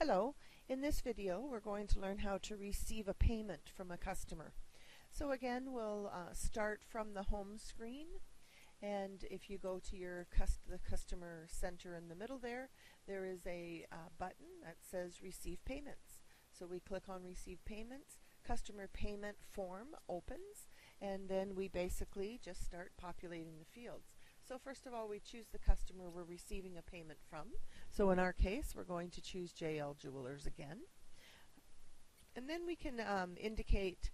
Hello, in this video we're going to learn how to receive a payment from a customer. So again, we'll start from the home screen, and if you go to the customer center in the middle there is a button that says Receive Payments. So we click on Receive Payments, customer payment form opens, and then we basically just start populating the fields. So first of all, we choose the customer we're receiving a payment from. So in our case, we're going to choose JL Jewelers again. And then we can indicate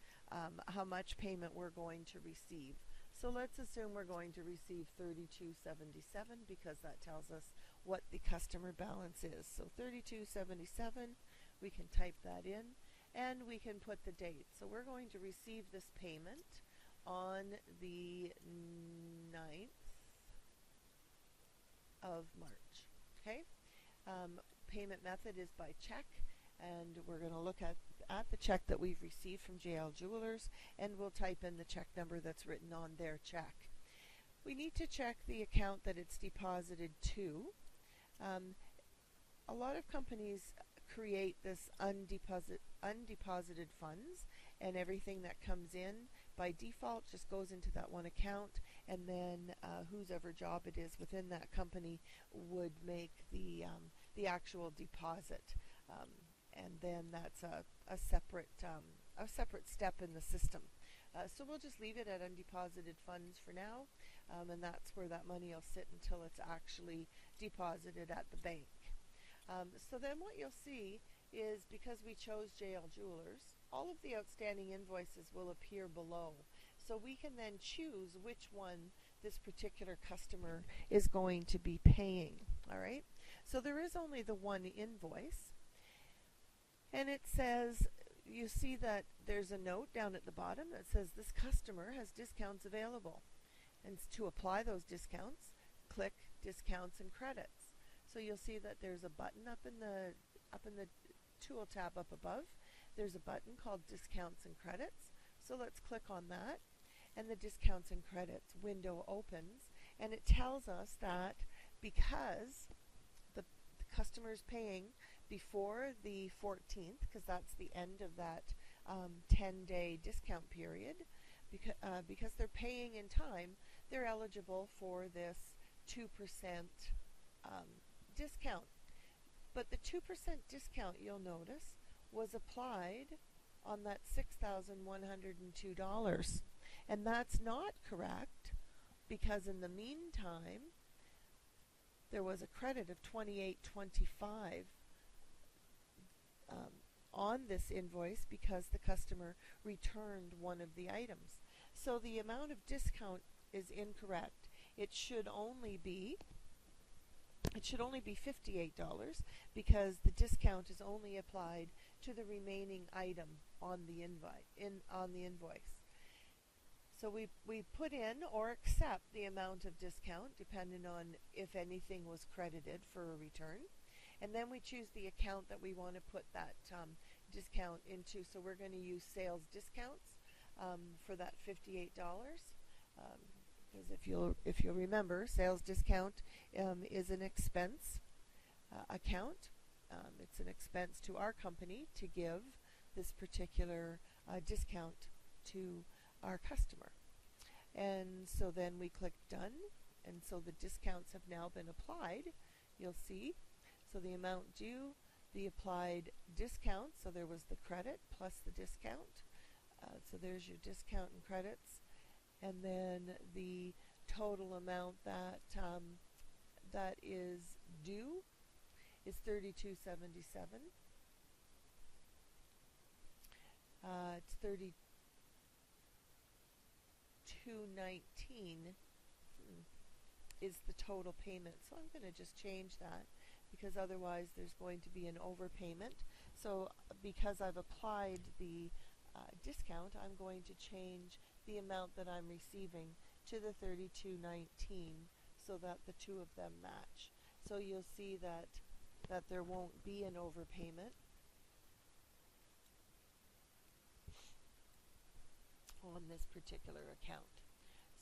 how much payment we're going to receive. So let's assume we're going to receive $32.77 because that tells us what the customer balance is. So $32.77, we can type that in, and we can put the date. So we're going to receive this payment on the 9th of March. Okay, payment method is by check, and we're going to look at the check that we've received from JL Jewelers, and we'll type in the check number that's written on their check. We need to check the account that it's deposited to. A lot of companies create this undeposited funds, and everything that comes in by default just goes into that one account, and then whoever job it is within that company would make the actual deposit, and then that's a separate step in the system. So we'll just leave it at undeposited funds for now, and that's where that money will sit until it's actually deposited at the bank. So then what you'll see is, because we chose JL Jewelers, all of the outstanding invoices will appear below. So we can then choose which one this particular customer is going to be paying. All right. So there is only the one invoice, and it says, you see that there's a note down at the bottom that says this customer has discounts available, and to apply those discounts, click Discounts and Credits. So you'll see that there's a button up in the tool tab up above. There's a button called Discounts and Credits. So let's click on that, and the Discounts and Credits window opens, and it tells us that because the customer is paying before the 14th, because that's the end of that 10-day discount period, because they're paying in time, they're eligible for this 2% discount. But the 2% discount, you'll notice, was applied on that $6,102. And that's not correct, because in the meantime, there was a credit of $28.25 on this invoice because the customer returned one of the items. So the amount of discount is incorrect. It should only be $58 because the discount is only applied to the remaining item on the invoice. So we put in or accept the amount of discount depending on if anything was credited for a return, and then we choose the account that we want to put that discount into. So we're going to use sales discounts for that $58. Because if you'll remember, sales discount is an expense account. It's an expense to our company to give this particular discount to our customer. And so then we click Done, and so the discounts have now been applied. You'll see, so the amount due, the applied discount, so there was the credit plus the discount. So there's your discount and credits. And then the total amount that is due is $32.77. It's $32.19 is the total payment. So I'm going to just change that, because otherwise there's going to be an overpayment. So because I've applied the discount, I'm going to change the amount that I'm receiving to the $32.19 so that the two of them match. So you'll see that there won't be an overpayment on this particular account.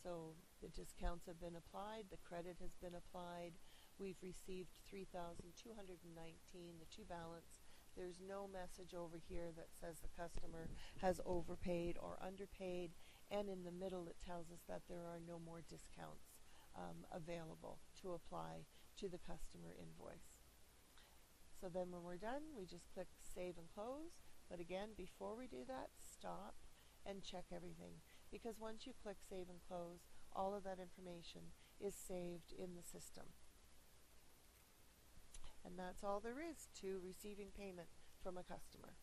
So the discounts have been applied, the credit has been applied, we've received $3,219, the two balance There's no message over here that says the customer has overpaid or underpaid, and in the middle it tells us that there are no more discounts available to apply to the customer invoice. So then when we're done, we just click Save and Close. But again, before we do that, stop and check everything. Because once you click Save and Close, all of that information is saved in the system. And that's all there is to receiving payment from a customer.